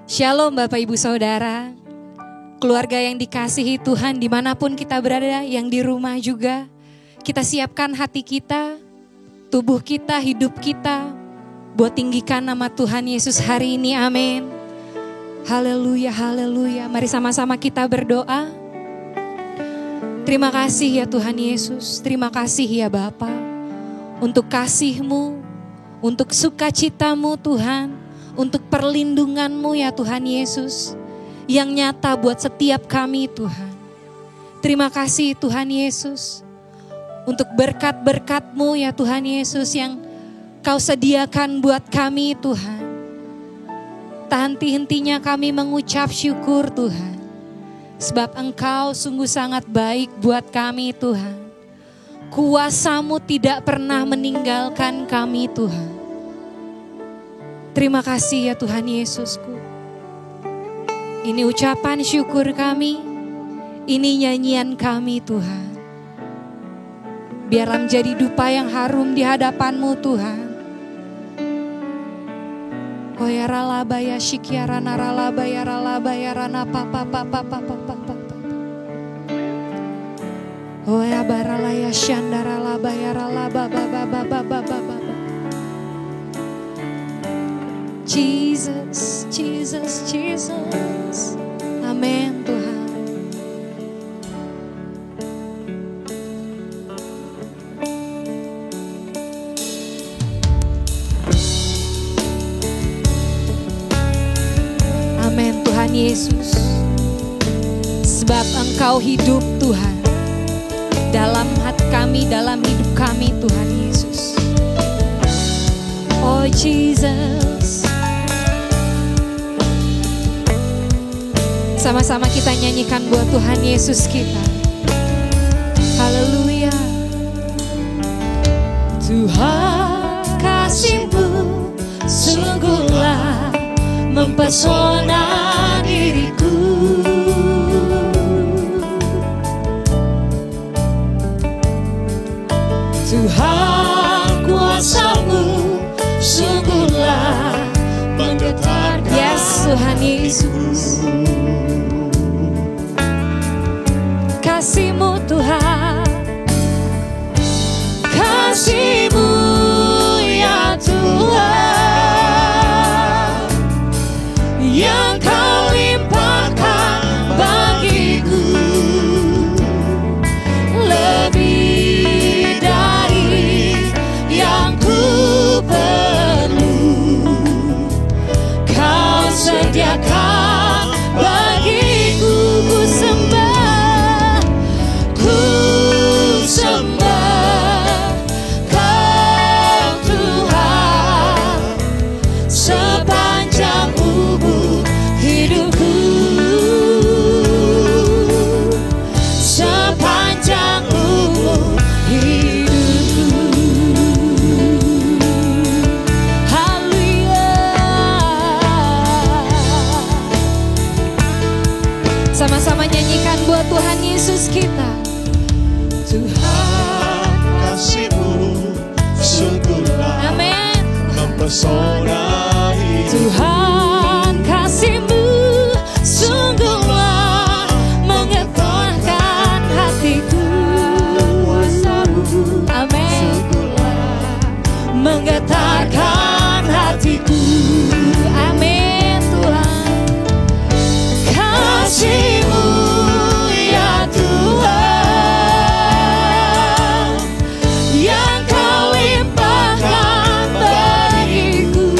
Shalom Bapak Ibu Saudara, keluarga yang dikasihi Tuhan dimanapun kita berada, yang di rumah juga. Kita siapkan hati kita, tubuh kita, hidup kita, buat tinggikan nama Tuhan Yesus hari ini, amin. Haleluya, haleluya. Mari sama-sama kita berdoa. Terima kasih ya Tuhan Yesus, terima kasih ya Bapa, untuk kasih-Mu, untuk sukacita-Mu Tuhan, untuk perlindungan-Mu ya Tuhan Yesus, yang nyata buat setiap kami Tuhan. Terima kasih Tuhan Yesus, untuk berkat-berkat-Mu ya Tuhan Yesus, yang Kau sediakan buat kami Tuhan. Tak henti-hentinya kami mengucap syukur Tuhan, sebab Engkau sungguh sangat baik buat kami Tuhan. Kuasa-Mu tidak pernah meninggalkan kami Tuhan. Terima kasih ya Tuhan Yesusku. Ini ucapan syukur kami, ini nyanyian kami Tuhan. Biarlah menjadi dupa yang harum di hadapan-Mu Tuhan. Oh ya ralaba ya syikiara naralaba ya ralaba ya rana papa papa papa papa. Oh ya barala ya syandara laba ya ralaba baba baba baba baba. Jesus, Jesus, Jesus. Amin Tuhan. Amin Tuhan Yesus. Sebab Engkau hidup Tuhan, dalam hati kami, dalam hidup kami Tuhan Yesus. Oh Jesus. Sama-sama kita nyanyikan buat Tuhan Yesus kita. Haleluya. Tuhan kasih-Mu sungguhlah mempesona diriku. Tuhan kuasa-Mu sungguhlah menggetarkan. Yes Tuhan Yesus. Kasih-Mu Tuhan, kasih-Mu ya Tuhan, yang Kau limpahkan bagiku, lebih dari yang ku perlu. Kau sediakan bagiku, ku sembah. Sama-sama nyanyikan buat Tuhan Yesus kita. Tuhan kasih-Mu sungguhlah Amin. mempesona hidup. Tuhan kasih-Mu sungguhlah menggetarkan hatiku. Kuasa-Mu amin sungguhlah menggetarkan hatiku. Amin Tuhan. Kasih-Mu ya Tuhan, yang Kau limpahkan bagiku,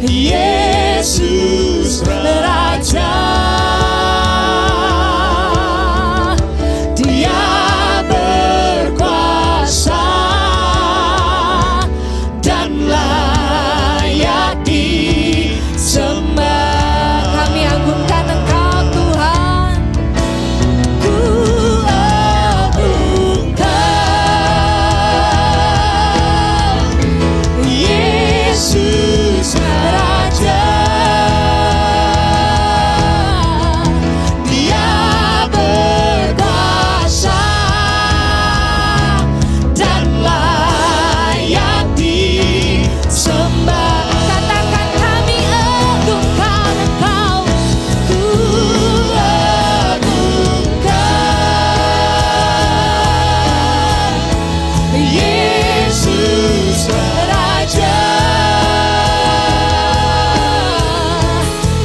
Yesus Raja. Dia berkuasa dan layak disembah. Kami agungkan Engkau Tuhan. Ku agungkan Yesus Raja. Dia berkuasa dan layak disembah. Katakan kami agungkan Engkau. Ku agungkan Yesus Raja.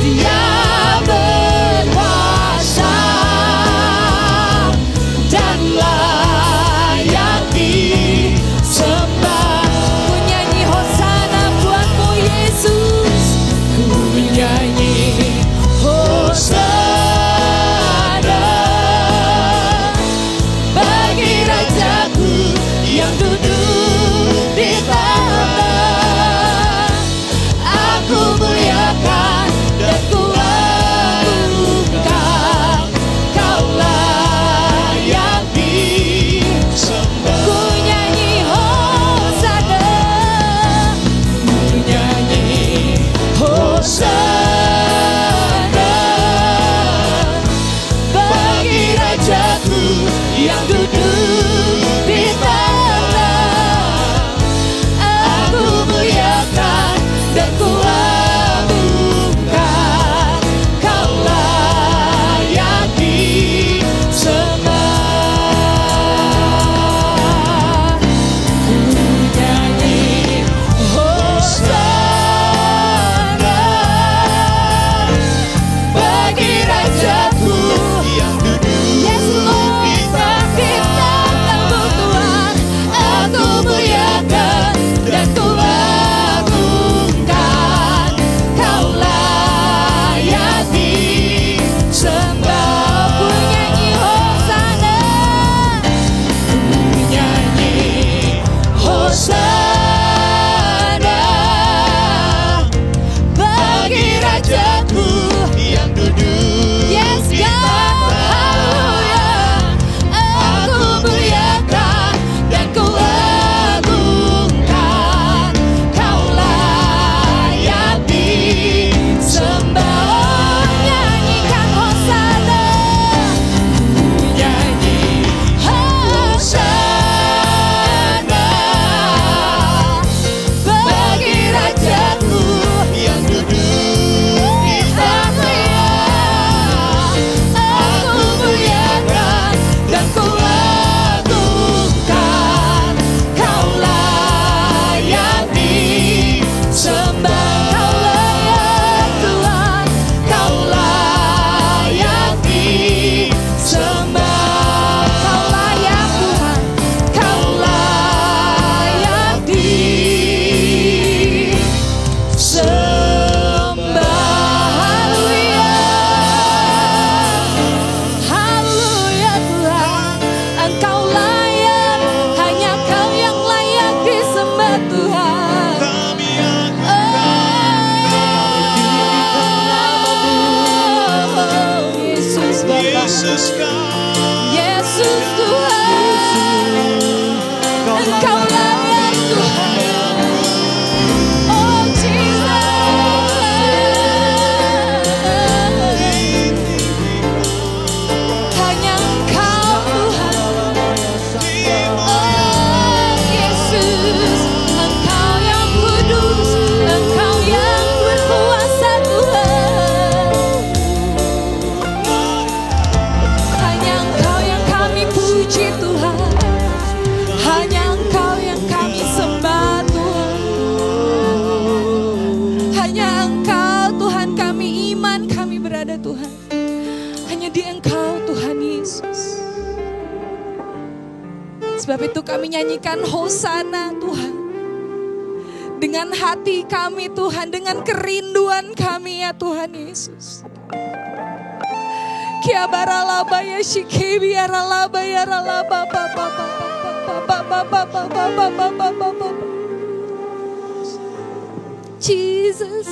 Dia berkuasa dan layak disembah. Ku nyanyi hosana buatmu Yesus. Ku nyanyi hosana bagi Rajaku yang duduk di tahta. Aku muliakan dan ku agungkan, Kau layak disembah. Ku nyanyi hosana. Ku nyanyi hosana bagi Rajaku yang duduk di tahta. Aku muliakan dan ku agungkan, Kau layak disembah. Ku nyanyi hosana bagi Rajaku yang duduk Yes Lord, di tahta. Tuhan. Aku muliakan dan ku agungkan, Kau layak disembah. Ku nyanyi hosana. Ku nyanyi hosana bagi Rajaku yang duduk Yes di God, tahta. haleluya. Aku muliakan dan ku agungkan, Kau layak disembah. Nyanyikan hosana. Nyanyi hosana bagi Rajaku yang duduk di tahta. Aku muliakan dan ku agungkan, Kau layak disembah. Kau layak Tuhan, Kau layak disembah. Kau layak Tuhan. Kau layak disembah. Haleluya. Haleluya Tuhan. Engkau layak. Hanya Kau yang layak disembah Tuhan. Oh, Yesus Bapa. Yesus Tuhan. Engkau layak Tuhan. Oh Jesus. Hanya Engkau Tuhan. Oh Yesus. Engkau yang kudus. Engkau yang berkuasa Tuhan. Hanya Engkau yang kami puji Tuhan. Hanya Engkau yang kami sembah Tuhan. Hanya Engkau Tuhan kami iman kami berada Tuhan. Hanya di Engkau Tuhan Yesus. Sebab itu kami nyanyikan hosana Tuhan. dengan hati kami Tuhan, dengan kerinduan kami ya Tuhan Yesus. Kia baralaba ya shike biaralaba ya ralaba papa papa. Jesus,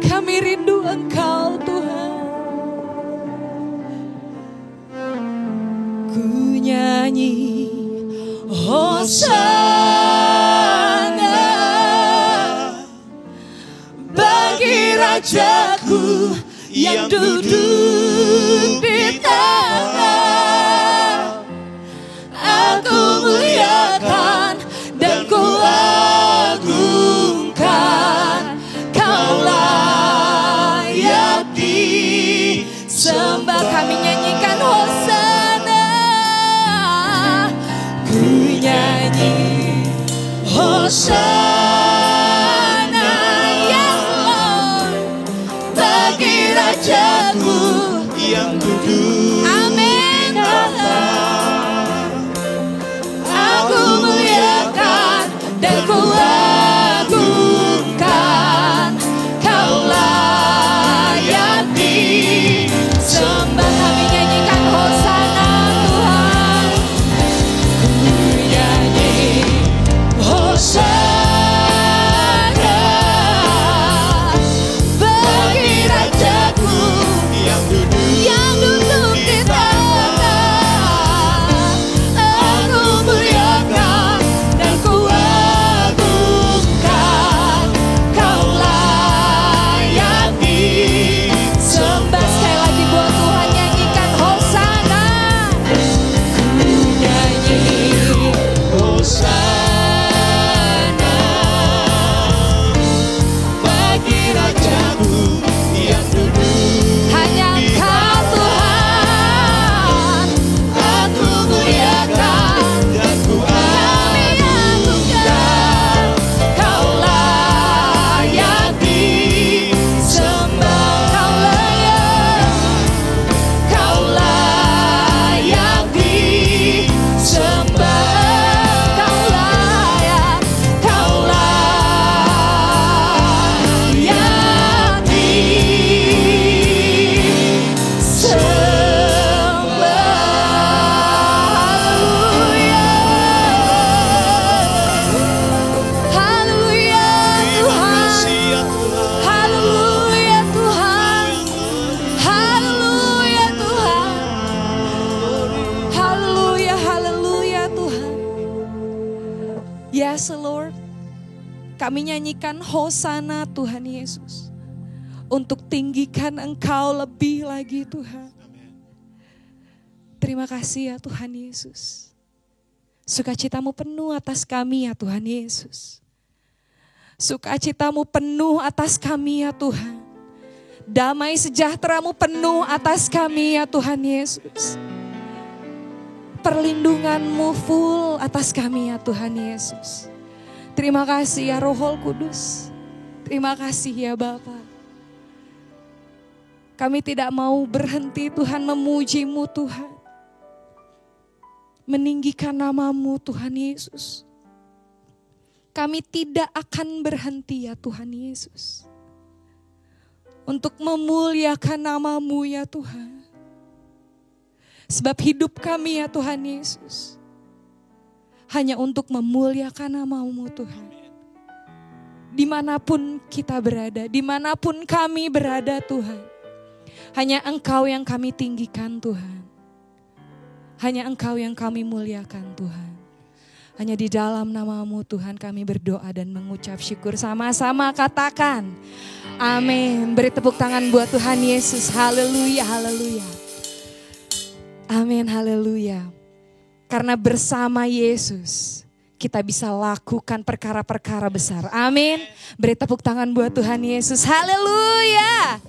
kami rindu Engkau Tuhan. Ku nyanyi Hosana bagi Rajaku yang duduk di tanah. Aku muliakan dan ku agungkan, Kau layak disembah. Kami nyanyikan Hosana, ku nyanyi Hosana, yes Lord, bagi Rajaku yang duduk. Amin Tuhan. Aku muliakan dan ku agungkan, Kau layak disembah. Kami nyanyikan Hosana Tuhan. Ku nyanyi Hosana bagi Rajaku Yang duduk di tanah. Aku muliakan dan ku agungkan, Kau layak disembah. Sekali lagi buat Tuhan nyanyikan Hosana. Ku nyanyi Hosana bagi Rajaku yang duduk. hanya Engkau Tuhan. Aku muliakan Dan ku kami agungkan, Kau layak disembah. Kau layak disembah. Kau layak Haleluya. Haleluya Tuhan. Haleluya Tuhan. Haleluya Tuhan. Haleluya, haleluya Tuhan. Yes Lord. Kami nyanyikan Hosana Tuhan Yesus. Untuk tinggikan Engkau lebih lagi Tuhan. Terima kasih ya Tuhan Yesus. Sukacitamu penuh atas kami ya Tuhan Yesus. Sukacitamu penuh atas kami ya Tuhan. Damai sejahteramu penuh atas kami ya Tuhan Yesus. Perlindunganmu full atas kami ya Tuhan Yesus. Terima kasih ya Roh Kudus. Terima kasih ya Bapa. Kami tidak mau berhenti Tuhan memuji-Mu Tuhan. Meninggikan nama-Mu Tuhan Yesus. Kami tidak akan berhenti ya Tuhan Yesus. Untuk memuliakan nama-Mu ya Tuhan. Sebab hidup kami ya Tuhan Yesus. Hanya untuk memuliakan nama-Mu Tuhan. Dimanapun kita berada, dimanapun kami berada Tuhan. Hanya Engkau yang kami tinggikan Tuhan. Hanya Engkau yang kami muliakan Tuhan. Hanya di dalam nama-Mu Tuhan kami berdoa dan mengucap syukur. Sama-sama katakan amin. Beri tepuk tangan buat Tuhan Yesus. Haleluya, haleluya. Amin, haleluya. Karena bersama Yesus kita bisa lakukan perkara-perkara besar. Amin. Beri tepuk tangan buat Tuhan Yesus. Haleluya.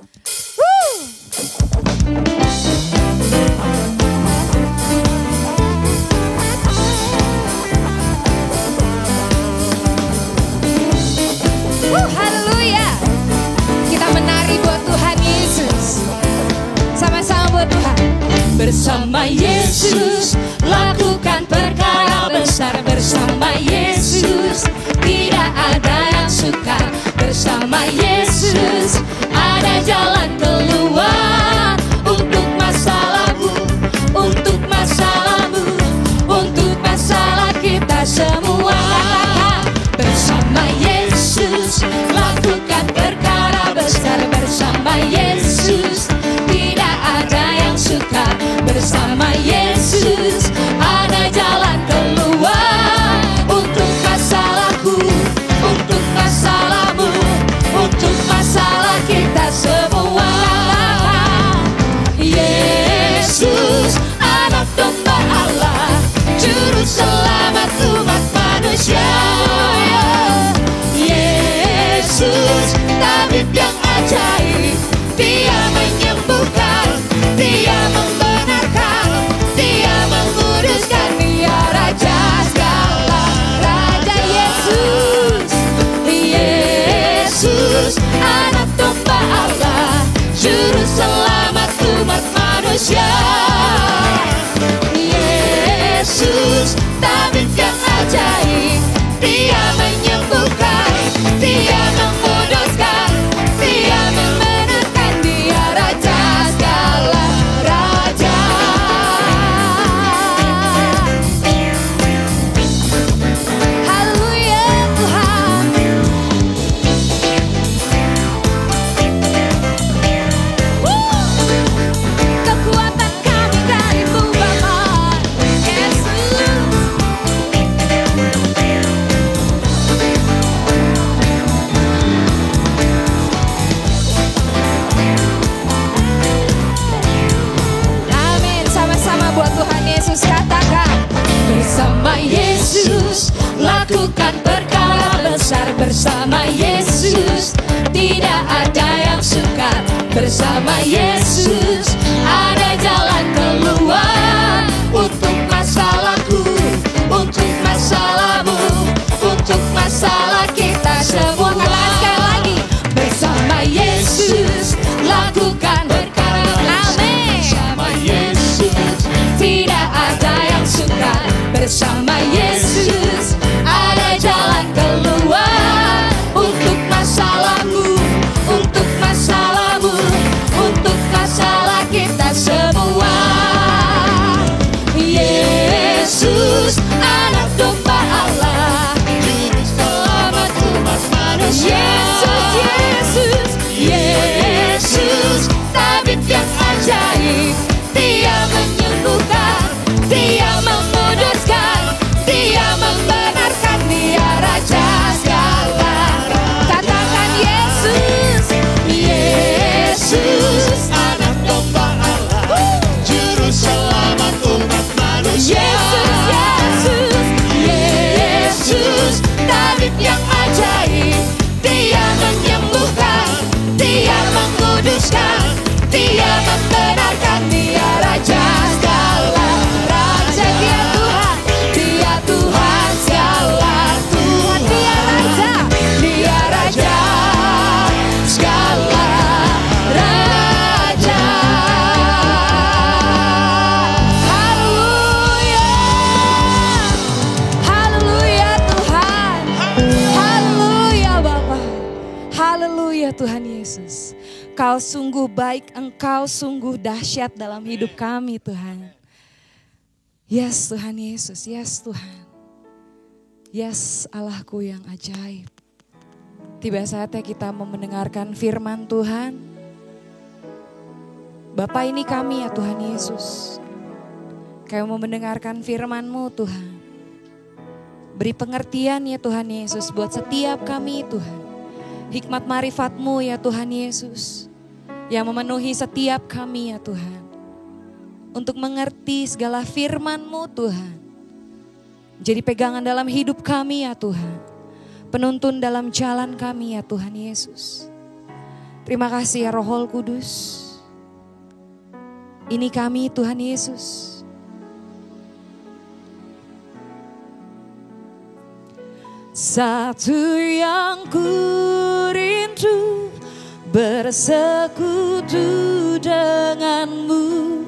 Haleluya. Kita menari buat Tuhan Yesus. Sama-sama buat Tuhan. Bersama Yesus lakukan perkara besar. Bersama Yesus tidak ada yang sukar. bersama Yesus ada jalan keluar untuk masalahmu, untuk masalahmu, untuk masalah kita semua. Bersama Yesus lakukan perkara besar, bersama Yesus tidak ada yang suka. Bersama Yesus ada jalan keluar untuk masalahku, untuk masalahmu, untuk masalah kita semua. Yesus anak domba Allah, juru selamat umat manusia. Yesus tabib yang ajaib, Dia menyembuhkan, Dia membenarkan, Dia menguduskan, Dia Raja segala raja. Yesus, Yesus anak domba Allah, juru selamat umat manusia. Yesus tabib yang ajaib, Dia menyembuhkan, Dia menguduskan, Dia membenarkan, Dia Raja segala raja. Haleluya Tuhan. Kekuatan kami dari-Mu Bapa Yesus. Amin, sama-sama buat Tuhan Yesus katakan. Bersama Yesus lakukan perkara besar, bersama Yesus tidak ada yang sukar. Bersama Yesus ada jalan keluar untuk masalahku, untuk masalahmu, untuk masalah kita semua. Katakan sekali lagi. Bersama Yesus lakukan perkara besar, bersama Yesus tidak ada yang sukar. Bersama Yesus ada jalan keluar untuk masalahku, untuk masalahmu, untuk masalah kita semua. Yesus anak domba Allah, juru selamat umat manusia. Yesus, Yesus tabib yang ajaib, Dia menyembuhkan, Dia menguduskan, Dia membenarkan, Dia Raja segala. Katakan Yesus, Yesus Anak domba Allah, juru selamat umat manusia. Yesus, Yesus tabib yang ajaib, Dia menyembuhkan, Dia menguduskan, Dia membenarkan, Dia Raja segala raja. Dia Tuhan, Dia Tuhan segala Tuhan. Dia Raja, Dia Raja segala raja. Haleluya, haleluya Tuhan, haleluya Bapa, haleluya Tuhan Yesus. Kau sungguh baik, Engkau sungguh dahsyat dalam hidup kami Tuhan. Yes Tuhan Yesus, yes Tuhan. Yes Allahku yang ajaib. Tiba saatnya kita mau mendengarkan firman Tuhan. Bapa, ini kami ya Tuhan Yesus. Kami mau mendengarkan firman-Mu Tuhan. Beri pengertian ya Tuhan Yesus buat setiap kami Tuhan. Hikmat marifat-Mu ya Tuhan Yesus, yang memenuhi setiap kami ya Tuhan. Untuk mengerti segala firman-Mu Tuhan. Jadi pegangan dalam hidup kami ya Tuhan. Penuntun dalam jalan kami ya Tuhan Yesus. Terima kasih ya Roh Kudus. Ini kami Tuhan Yesus. Satu yang ku rindu, bersekutu denganmu,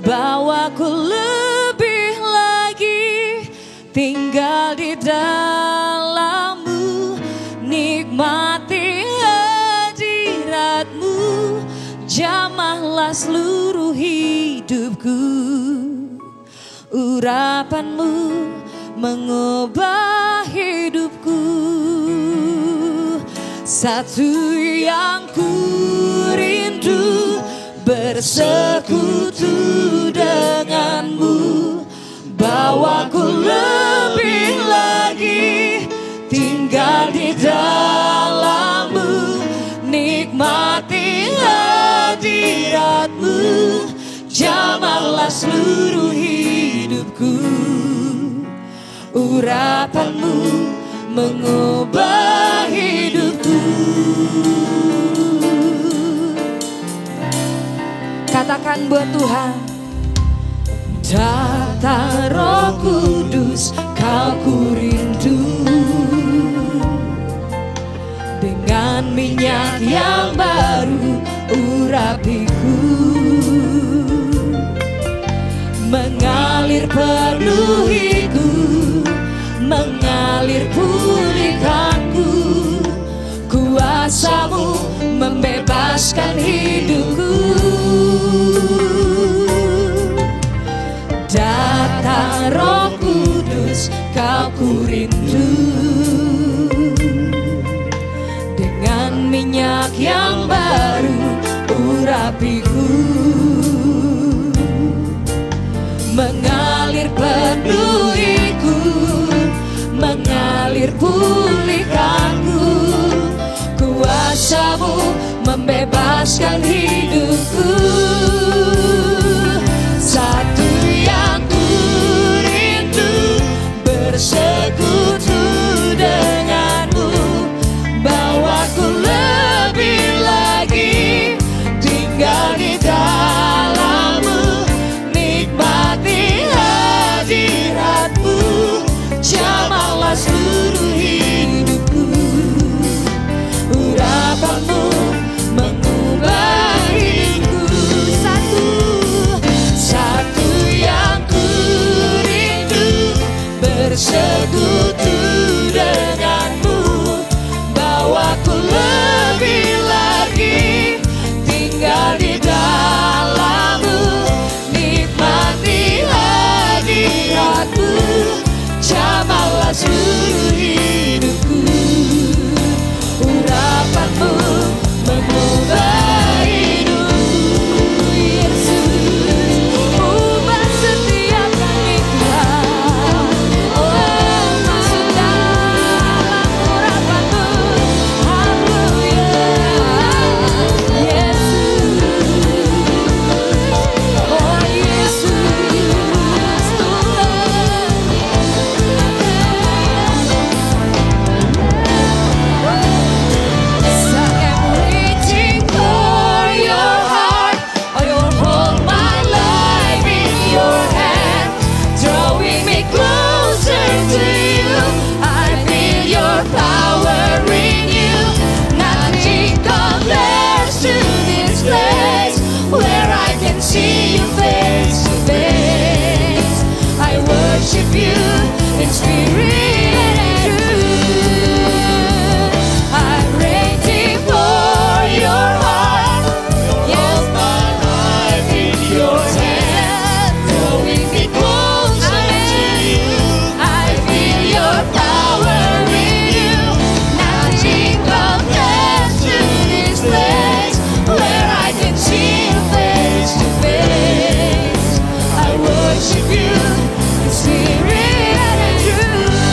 bawaku lebih lagi tinggal di dalammu, nikmati jamalah seluruh hidupku. Urapanmu mengubah hidupku. Satu yang ku rindu, bersekutu denganmu. Bawaku lebih lagi tinggal di dalammu. Nikmati hadiratmu, jamalah seluruh hidupku. Urapanmu mengubah hidupku. Katakan buat Tuhan, datang Roh Kudus, Kau ku rindu. Dengan minyak yang baru urapiku, mengalir penuhiku, mengalir pulihkanku. Kuasamu membebaskan hidupku. Datang Roh Kudus, Kau ku rindu. Dengan minyak yang baru urapiku, mengalir penuhiku, mengalir pulihkanku. Kuasamu membebaskan hidupku. Satu yang ku rindu, bersekutu denganmu. Bawaku lebih lagi tinggal di dalammu. Nikmati hadiratmu, jamalah seluruh hidupku. Urapanmu mengubah hidupku. Satu yang ku rindu, bersekutu denganmu. Bawaku lebih lagi tinggal di dalammu. Nikmati hadiratmu, jamalah seluruh hidupku. Urapanmu mengubah hidupku. Yesus, ubah setiap kami Tuhan. Oh, masuk dalam urapanmu. Haleluya. Yesus, oh Yesus Tuhan. So I'm reaching for your heart. Oh, you hold my life in your hand, drawing me closer to you. I feel your power in you. Nothing compares to this place where I can see you face to face. I worship you in spirit and truth. I'm ready for your heart. Yes, my life in your hand, drawing me closer to you. I feel your power in you. Nothing compares to this place where I can see you face to face. I worship you in spirit and truth.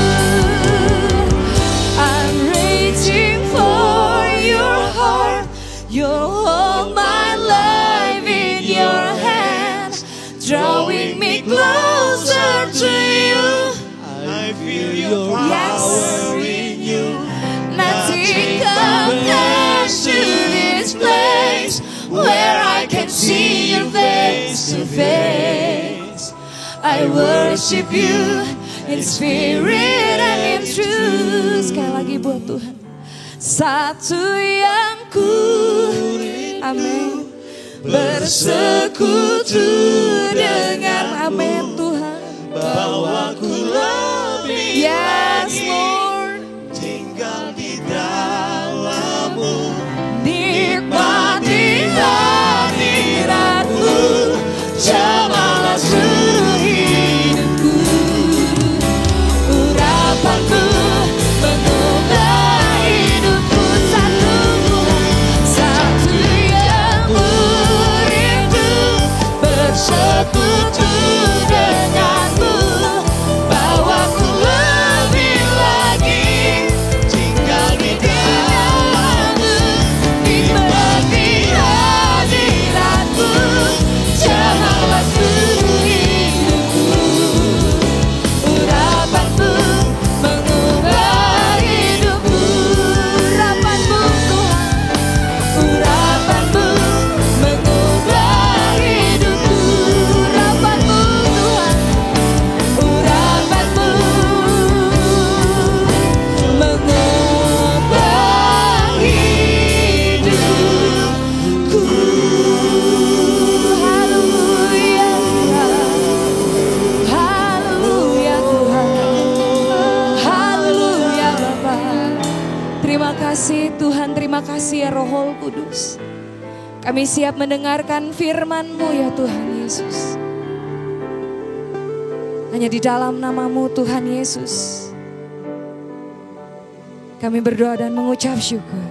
I'm reaching for your heart. You hold my life in your hands, drawing me closer to you. I feel your Yes. power in you. Nothing compares to this place where I can see you face to face. I worship you in spirit and in truth. Sekali lagi buat Tuhan. Satu yang ku amin, bersekutu dengan amin Tuhan. Bawaku lebih Yes lagi Lord. tinggal di dalammu. Nikmati hadirat kasih ya Roh Kudus. Kami siap mendengarkan firman-Mu ya Tuhan Yesus. Hanya di dalam nama-Mu Tuhan Yesus, kami berdoa dan mengucap syukur.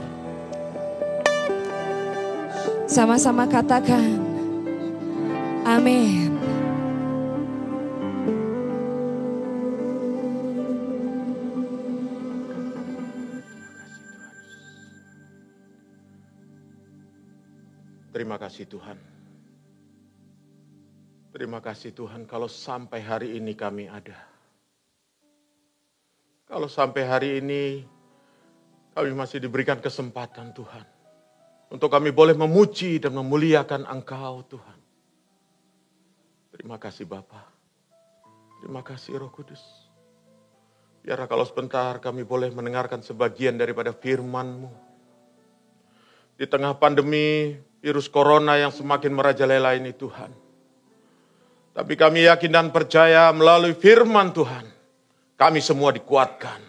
Sama-sama katakan, amin. Terima kasih Tuhan. Terima kasih Tuhan kalau sampai hari ini kami ada. Kalau sampai hari ini kami masih diberikan kesempatan Tuhan. Untuk kami boleh memuji dan memuliakan Engkau Tuhan. Terima kasih Bapa. Terima kasih Roh Kudus. Biarlah kalau sebentar kami boleh mendengarkan sebagian daripada firman-Mu. Di tengah pandemi virus corona yang semakin merajalela ini Tuhan. Tapi kami yakin dan percaya melalui firman Tuhan, kami semua dikuatkan.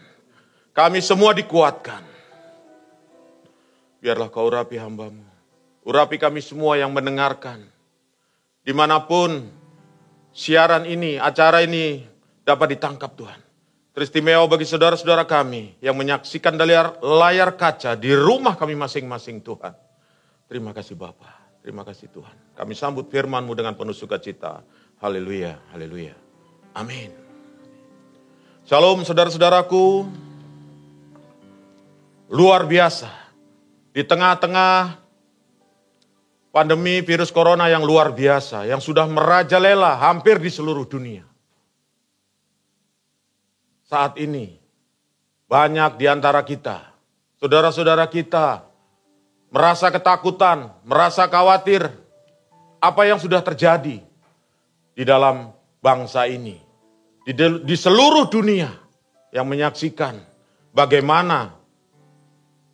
Kami semua dikuatkan. Biarlah Kau urapi hamba-Mu. Urapi kami semua yang mendengarkan. Dimanapun siaran ini, acara ini dapat ditangkap Tuhan. Teristimewa bagi saudara-saudara kami yang menyaksikan dari layar kaca di rumah kami masing-masing Tuhan. Terima kasih Bapa, terima kasih Tuhan. Kami sambut firman-Mu dengan penuh sukacita. Haleluya, haleluya. Amin. Shalom saudara-saudaraku. Luar biasa. Di tengah-tengah pandemi virus corona yang luar biasa, yang sudah merajalela hampir di seluruh dunia. Saat ini, banyak di antara kita, saudara-saudara kita, merasa ketakutan, merasa khawatir apa yang sudah terjadi di dalam bangsa ini. Di seluruh dunia yang menyaksikan bagaimana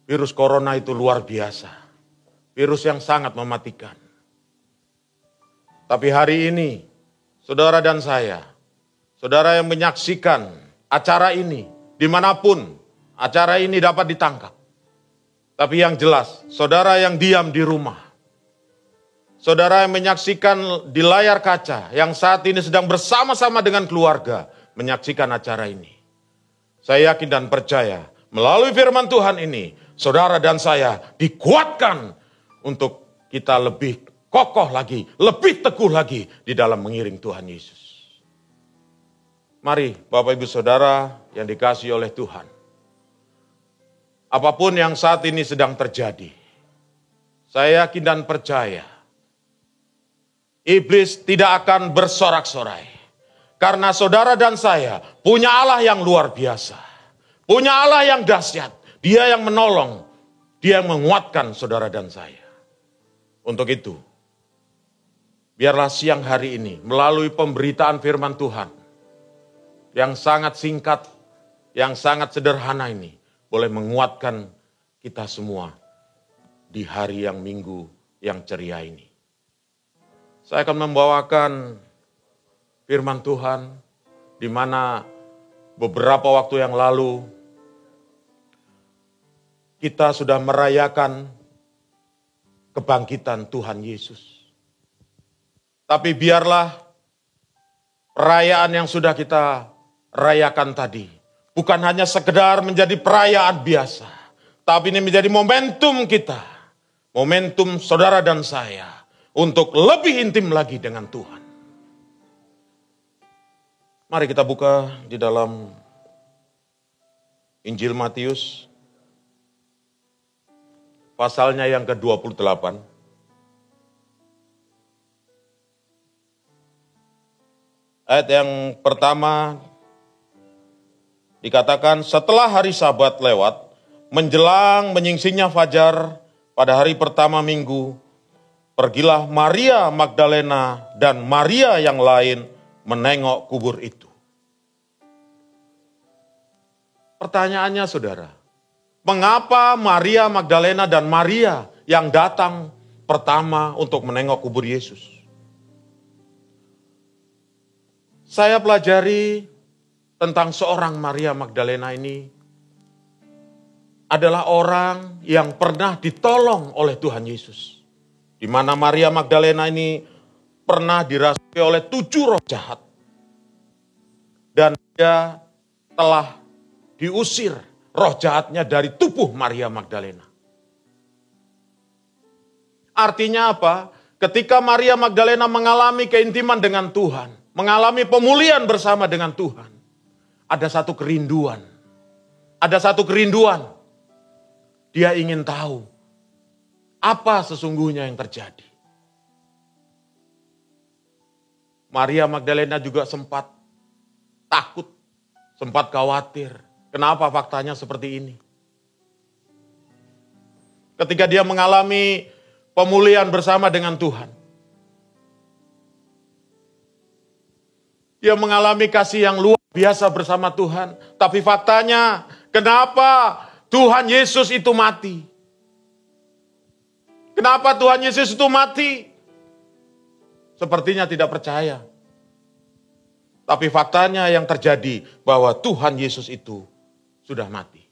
virus corona itu luar biasa. Virus yang sangat mematikan. Tapi hari ini, saudara dan saya, saudara yang menyaksikan acara ini, dimanapun acara ini dapat ditangkap. Tapi yang jelas, saudara yang diam di rumah, saudara yang menyaksikan di layar kaca, yang saat ini sedang bersama-sama dengan keluarga, menyaksikan acara ini. Saya yakin dan percaya, melalui firman Tuhan ini, saudara dan saya dikuatkan untuk kita lebih kokoh lagi, lebih teguh lagi di dalam mengiring Tuhan Yesus. Mari Bapak Ibu Saudara yang dikasihi oleh Tuhan. Apapun yang saat ini sedang terjadi, saya yakin dan percaya, iblis tidak akan bersorak-sorai. Karena saudara dan saya punya Allah yang luar biasa. Punya Allah yang dahsyat. Dia yang menolong, Dia yang menguatkan saudara dan saya. Untuk itu, biarlah siang hari ini melalui pemberitaan firman Tuhan yang sangat singkat, yang sangat sederhana ini, boleh menguatkan kita semua di hari yang minggu yang ceria ini. Saya akan membawakan firman Tuhan di mana beberapa waktu yang lalu kita sudah merayakan kebangkitan Tuhan Yesus. Tapi biarlah perayaan yang sudah kita rayakan tadi bukan hanya sekedar menjadi perayaan biasa, tapi ini menjadi momentum kita, momentum saudara dan saya untuk lebih intim lagi dengan Tuhan. Mari kita buka di dalam Injil Matius, pasalnya yang ke-28. Ayat yang pertama dikatakan, setelah hari Sabat lewat, menjelang menyingsingnya fajar pada hari pertama minggu, pergilah Maria Magdalena dan Maria yang lain menengok kubur itu. Pertanyaannya saudara, mengapa Maria Magdalena dan Maria yang datang pertama untuk menengok kubur Yesus? Saya pelajari tentang seorang Maria Magdalena ini, adalah orang yang pernah ditolong oleh Tuhan Yesus. Di mana Maria Magdalena ini pernah dirasuki oleh 7 roh jahat. Dan dia telah diusir roh jahatnya dari tubuh Maria Magdalena. Artinya apa? Ketika Maria Magdalena mengalami keintiman dengan Tuhan, mengalami pemulihan bersama dengan Tuhan, ada satu kerinduan. Ada satu kerinduan. Dia ingin tahu apa sesungguhnya yang terjadi. Maria Magdalena juga sempat takut, sempat khawatir. Kenapa faktanya seperti ini? Ketika dia mengalami pemulihan bersama dengan Tuhan. Dia mengalami kasih yang luar biasa bersama Tuhan. Tapi faktanya, kenapa Tuhan Yesus itu mati? Kenapa Tuhan Yesus itu mati? Sepertinya tidak percaya. Tapi faktanya yang terjadi bahwa Tuhan Yesus itu sudah mati.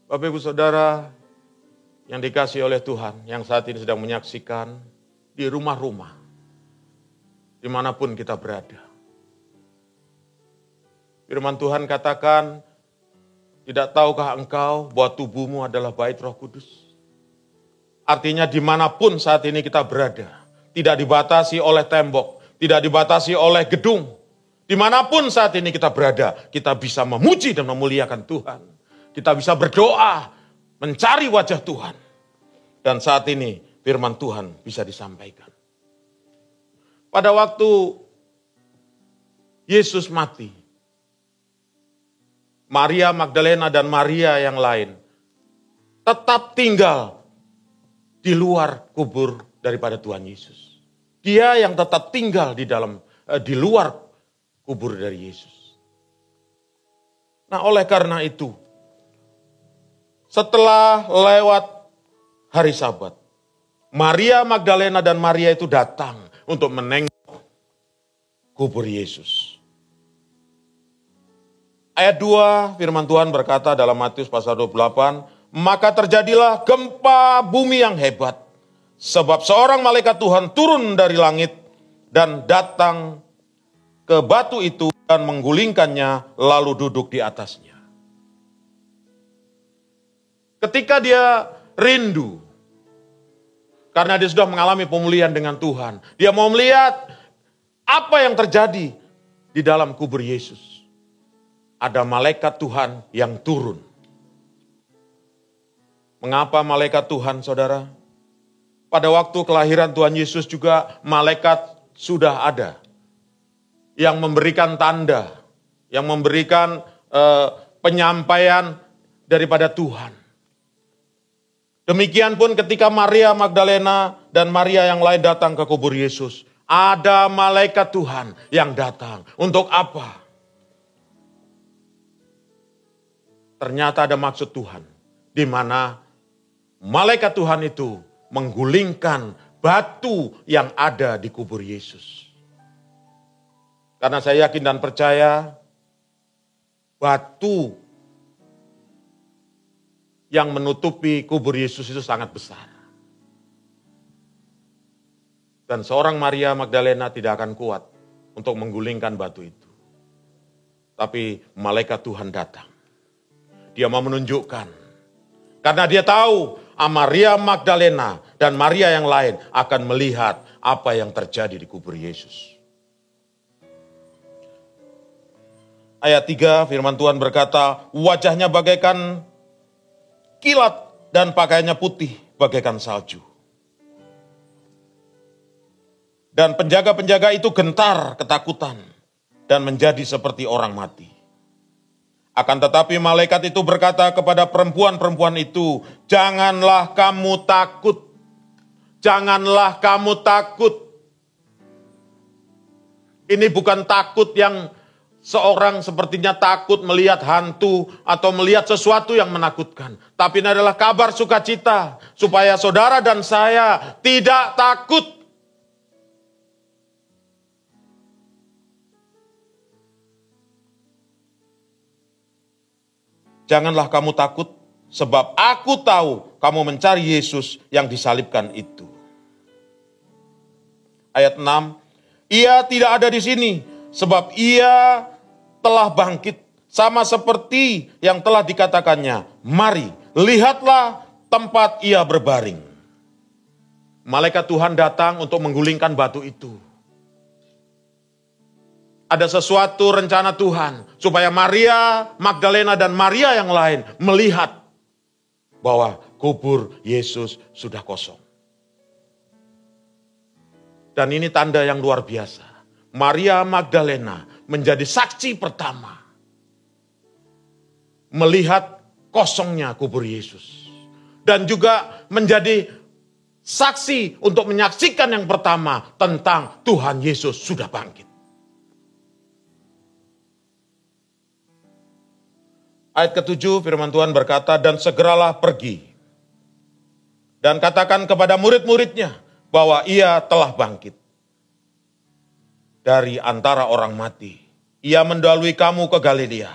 Bapak Ibu Saudara yang dikasihi oleh Tuhan, yang saat ini sedang menyaksikan di rumah-rumah, dimanapun kita berada. Firman Tuhan katakan, tidak tahukah engkau bahwa tubuhmu adalah bait Roh Kudus? Artinya dimanapun saat ini kita berada, tidak dibatasi oleh tembok, tidak dibatasi oleh gedung. Dimanapun saat ini kita berada, kita bisa memuji dan memuliakan Tuhan. Kita bisa berdoa, mencari wajah Tuhan. Dan saat ini firman Tuhan bisa disampaikan. Pada waktu Yesus mati, Maria Magdalena dan Maria yang lain tetap tinggal di luar kubur daripada Tuhan Yesus. Dia yang tetap tinggal di luar kubur dari Yesus. Nah, oleh karena itu, setelah lewat hari Sabat, Maria Magdalena dan Maria itu datang untuk menengok kubur Yesus. Ayat 2 firman Tuhan berkata dalam Matius pasal 28, maka terjadilah gempa bumi yang hebat, sebab seorang malaikat Tuhan turun dari langit dan datang ke batu itu dan menggulingkannya lalu duduk di atasnya. Ketika dia rindu, karena dia sudah mengalami pemulihan dengan Tuhan, dia mau melihat apa yang terjadi di dalam kubur Yesus. Ada malaikat Tuhan yang turun. Mengapa malaikat Tuhan, saudara? Pada waktu kelahiran Tuhan Yesus juga malaikat sudah ada. Yang memberikan tanda, yang memberikan penyampaian daripada Tuhan. Demikian pun ketika Maria Magdalena dan Maria yang lain datang ke kubur Yesus. Ada malaikat Tuhan yang datang. Untuk apa? Ternyata ada maksud Tuhan. Di mana malaikat Tuhan itu menggulingkan batu yang ada di kubur Yesus. Karena saya yakin dan percaya batu yang menutupi kubur Yesus itu sangat besar. Dan seorang Maria Magdalena tidak akan kuat untuk menggulingkan batu itu. Tapi malaikat Tuhan datang. Dia mau menunjukkan. Karena dia tahu Maria Magdalena dan Maria yang lain akan melihat apa yang terjadi di kubur Yesus. Ayat 3 firman Tuhan berkata, wajahnya bagaikan kilat dan pakaiannya putih bagaikan salju. Dan penjaga-penjaga itu gentar ketakutan dan menjadi seperti orang mati. Akan tetapi malaikat itu berkata kepada perempuan-perempuan itu, janganlah kamu takut. Janganlah kamu takut. Ini bukan takut yang seorang sepertinya takut melihat hantu atau melihat sesuatu yang menakutkan. Tapi ini adalah kabar sukacita supaya saudara dan saya tidak takut. janganlah kamu takut, sebab aku tahu kamu mencari Yesus yang disalibkan itu. Ayat 6, ia tidak ada di sini, sebab ia telah bangkit, sama seperti yang telah dikatakannya. Mari, lihatlah tempat ia berbaring. Malaikat Tuhan datang untuk menggulingkan batu itu. Ada sesuatu rencana Tuhan supaya Maria Magdalena dan Maria yang lain melihat bahwa kubur Yesus sudah kosong. Dan ini tanda yang luar biasa. Maria Magdalena menjadi saksi pertama melihat kosongnya kubur Yesus. Dan juga menjadi saksi untuk menyaksikan yang pertama tentang Tuhan Yesus sudah bangkit. Ayat ke-7 firman Tuhan berkata, dan segeralah pergi dan katakan kepada murid-muridnya bahwa ia telah bangkit dari antara orang mati. Ia mendahului kamu ke Galilea.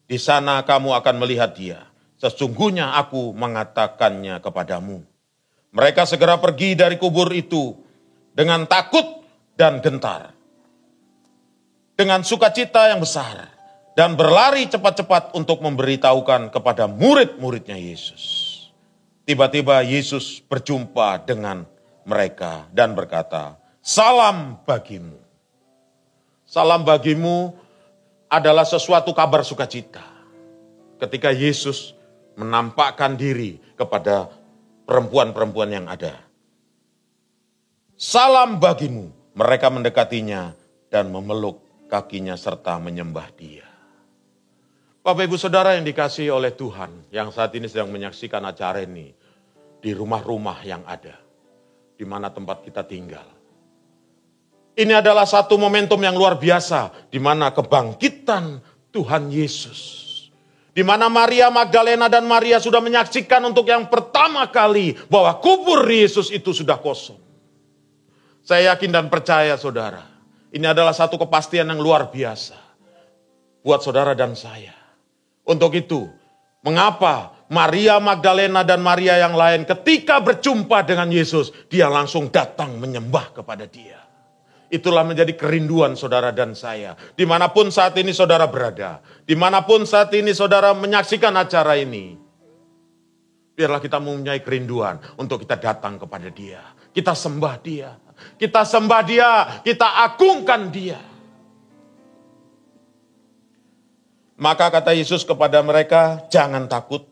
Di sana kamu akan melihat dia. Sesungguhnya aku mengatakannya kepadamu. Mereka segera pergi dari kubur itu dengan takut dan gentar, dengan sukacita yang besar, dan berlari cepat-cepat untuk memberitahukan kepada murid-muridnya Yesus. Tiba-tiba Yesus berjumpa dengan mereka dan berkata, salam bagimu. Salam bagimu adalah sesuatu kabar sukacita. Ketika Yesus menampakkan diri kepada perempuan-perempuan yang ada. Salam bagimu. Mereka mendekatinya dan memeluk kakinya serta menyembah dia. Bapak Ibu Saudara yang dikasihi oleh Tuhan, yang saat ini sedang menyaksikan acara ini di rumah-rumah yang ada, di mana tempat kita tinggal. Ini adalah satu momentum yang luar biasa, di mana kebangkitan Tuhan Yesus. Di mana Maria Magdalena dan Maria sudah menyaksikan untuk yang pertama kali bahwa kubur Yesus itu sudah kosong. Saya yakin dan percaya saudara, ini adalah satu kepastian yang luar biasa buat saudara dan saya. Untuk itu, mengapa Maria Magdalena dan Maria yang lain ketika berjumpa dengan Yesus, dia langsung datang menyembah kepada dia. Itulah menjadi kerinduan saudara dan saya. Dimanapun saat ini saudara berada, dimanapun saat ini saudara menyaksikan acara ini, biarlah kita mempunyai kerinduan untuk kita datang kepada dia. Kita sembah dia, kita sembah dia, kita agungkan dia. Maka kata Yesus kepada mereka, jangan takut,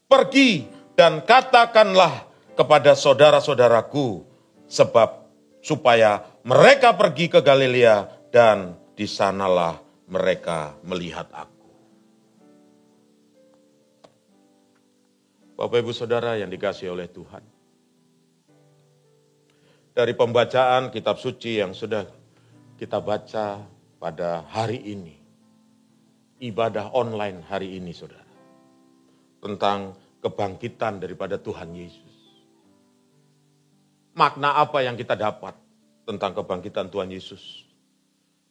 pergi dan katakanlah kepada saudara-saudaraku, sebab supaya mereka pergi ke Galilea dan di sanalah mereka melihat aku. Bapak Ibu Saudara yang dikasihi oleh Tuhan. Dari pembacaan kitab suci yang sudah kita baca pada hari ini, ibadah online hari ini saudara, tentang kebangkitan daripada Tuhan Yesus. Makna apa yang kita dapat tentang kebangkitan Tuhan Yesus?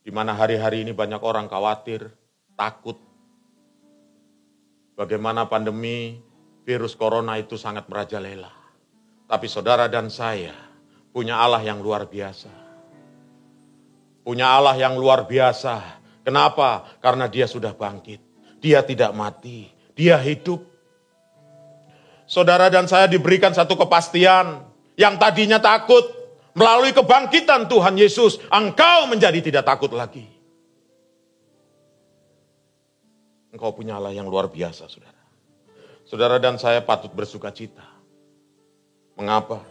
Di mana hari-hari ini banyak orang khawatir, takut. Bagaimana pandemi virus corona itu sangat merajalela. Tapi saudara dan saya punya Allah yang luar biasa. Punya Allah yang luar biasa. Kenapa? Karena dia sudah bangkit. Dia tidak mati. Dia hidup. Saudara dan saya diberikan satu kepastian. Yang tadinya takut. Melalui kebangkitan Tuhan Yesus. Engkau menjadi tidak takut lagi. Engkau punya Allah yang luar biasa saudara. Saudara dan saya patut bersuka cita. Mengapa?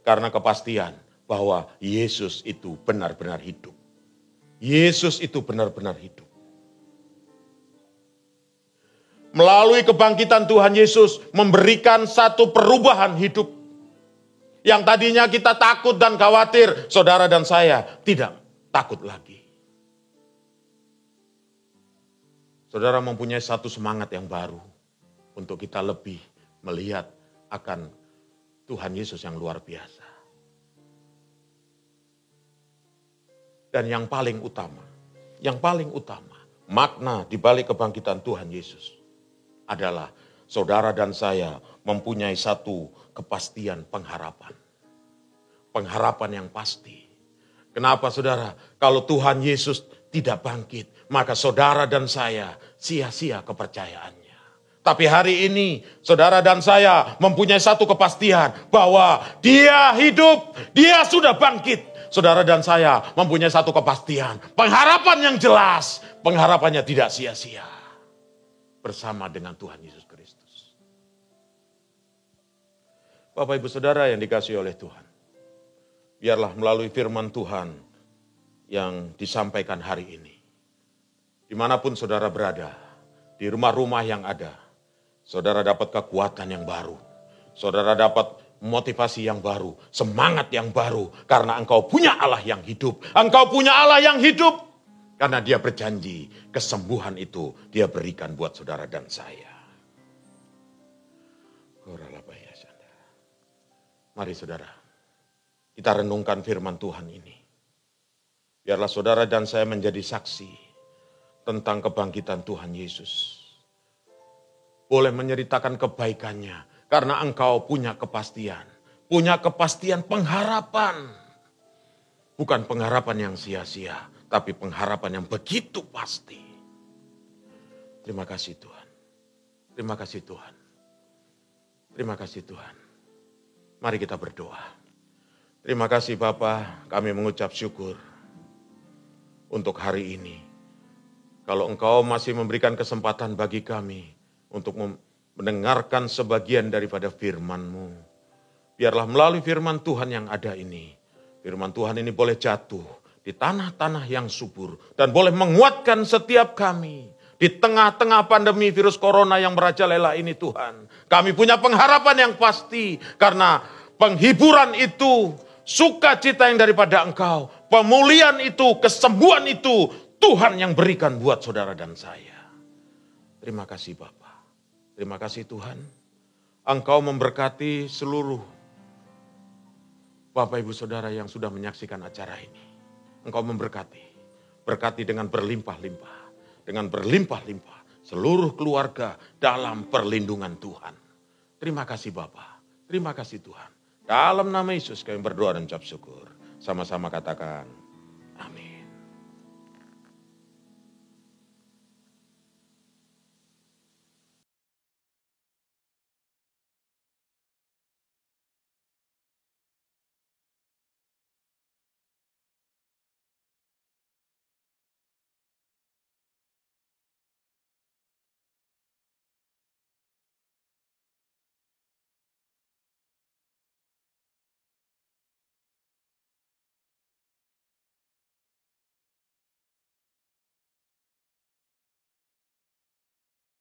Karena kepastian bahwa Yesus itu benar-benar hidup. Yesus itu benar-benar hidup. Melalui kebangkitan Tuhan Yesus memberikan satu perubahan hidup. Yang tadinya kita takut dan khawatir, saudara dan saya tidak takut lagi. Saudara mempunyai satu semangat yang baru untuk kita lebih melihat akan Tuhan Yesus yang luar biasa. Dan yang paling utama, makna di balik kebangkitan Tuhan Yesus adalah saudara dan saya mempunyai satu kepastian pengharapan. Pengharapan yang pasti. Kenapa saudara? Kalau Tuhan Yesus tidak bangkit, maka saudara dan saya sia-sia kepercayaannya. Tapi hari ini saudara dan saya mempunyai satu kepastian bahwa dia hidup, dia sudah bangkit. Saudara dan saya mempunyai satu kepastian, pengharapan yang jelas, pengharapannya tidak sia-sia. Bersama dengan Tuhan Yesus Kristus. Bapak Ibu Saudara yang dikasihi oleh Tuhan. Biarlah melalui firman Tuhan yang disampaikan hari ini. Dimanapun saudara berada, di rumah-rumah yang ada, saudara dapat kekuatan yang baru. Saudara dapat motivasi yang baru, semangat yang baru. Karena engkau punya Allah yang hidup. Engkau punya Allah yang hidup. Karena dia berjanji, kesembuhan itu dia berikan buat saudara dan saya. Mari saudara, kita renungkan firman Tuhan ini. Biarlah saudara dan saya menjadi saksi tentang kebangkitan Tuhan Yesus. Boleh menceritakan kebaikannya, karena engkau punya kepastian. Punya kepastian pengharapan. Bukan pengharapan yang sia-sia, tapi pengharapan yang begitu pasti. Terima kasih Tuhan. Terima kasih Tuhan. Terima kasih Tuhan. Mari kita berdoa. Terima kasih Bapa, kami mengucap syukur untuk hari ini. Kalau Engkau masih memberikan kesempatan bagi kami untuk mendengarkan sebagian daripada firman-Mu. Biarlah melalui firman Tuhan yang ada ini, firman Tuhan ini boleh jatuh di tanah-tanah yang subur dan boleh menguatkan setiap kami. Di tengah-tengah pandemi virus corona yang merajalela ini Tuhan. Kami punya pengharapan yang pasti karena penghiburan itu, sukacita yang daripada Engkau, pemulihan itu, kesembuhan itu Tuhan yang berikan buat saudara dan saya. Terima kasih Bapa. Terima kasih Tuhan. Engkau memberkati seluruh Bapak Ibu Saudara yang sudah menyaksikan acara ini. Engkau memberkati. Berkati dengan berlimpah-limpah. Dengan berlimpah-limpah seluruh keluarga dalam perlindungan Tuhan. Terima kasih Bapa. Terima kasih Tuhan. Dalam nama Yesus kami berdoa dan ucap syukur. Sama-sama katakan.